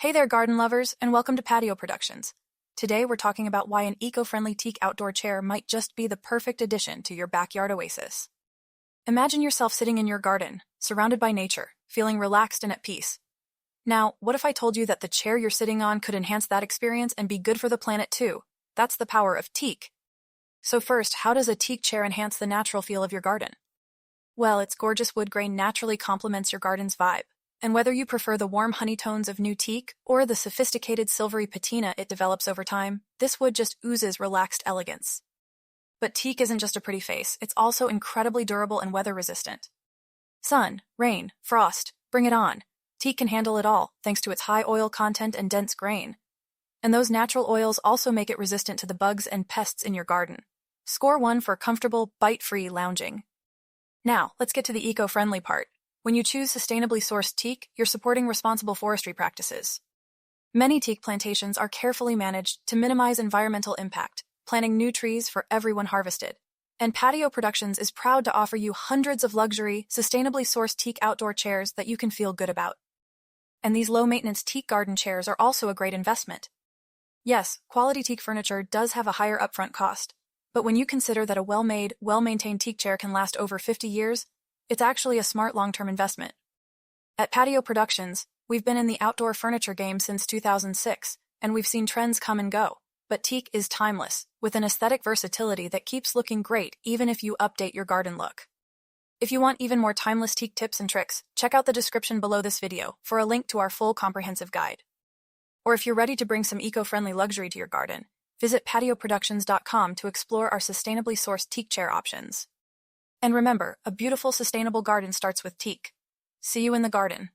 Hey there, garden lovers, and welcome to Patio Productions. Today we're talking about why an eco-friendly teak outdoor chair might just be the perfect addition to your backyard oasis. Imagine yourself sitting in your garden, surrounded by nature, feeling relaxed and at peace. Now, what if I told you that the chair you're sitting on could enhance that experience and be good for the planet too? That's the power of teak. So first, how does a teak chair enhance the natural feel of your garden? Well, its gorgeous wood grain naturally complements your garden's vibe. And whether you prefer the warm honey tones of new teak or the sophisticated silvery patina it develops over time, this wood just oozes relaxed elegance. But teak isn't just a pretty face, it's also incredibly durable and weather-resistant. Sun, rain, frost, bring it on. Teak can handle it all, thanks to its high oil content and dense grain. And those natural oils also make it resistant to the bugs and pests in your garden. Score 1 for comfortable, bite-free lounging. Now, let's get to the eco-friendly part. When you choose sustainably sourced teak, you're supporting responsible forestry practices. Many teak plantations are carefully managed to minimize environmental impact, planting new trees for every one harvested. And Patio Productions is proud to offer you hundreds of luxury, sustainably sourced teak outdoor chairs that you can feel good about. And these low-maintenance teak garden chairs are also a great investment. Yes, quality teak furniture does have a higher upfront cost, but when you consider that a well-made, well-maintained teak chair can last over 50 years, it's actually a smart long-term investment. At Patio Productions, we've been in the outdoor furniture game since 2006, and we've seen trends come and go. But teak is timeless, with an aesthetic versatility that keeps looking great even if you update your garden look. If you want even more timeless teak tips and tricks, check out the description below this video for a link to our full comprehensive guide. Or if you're ready to bring some eco-friendly luxury to your garden, visit patioproductions.com to explore our sustainably sourced teak chair options. And remember, a beautiful, sustainable garden starts with teak. See you in the garden.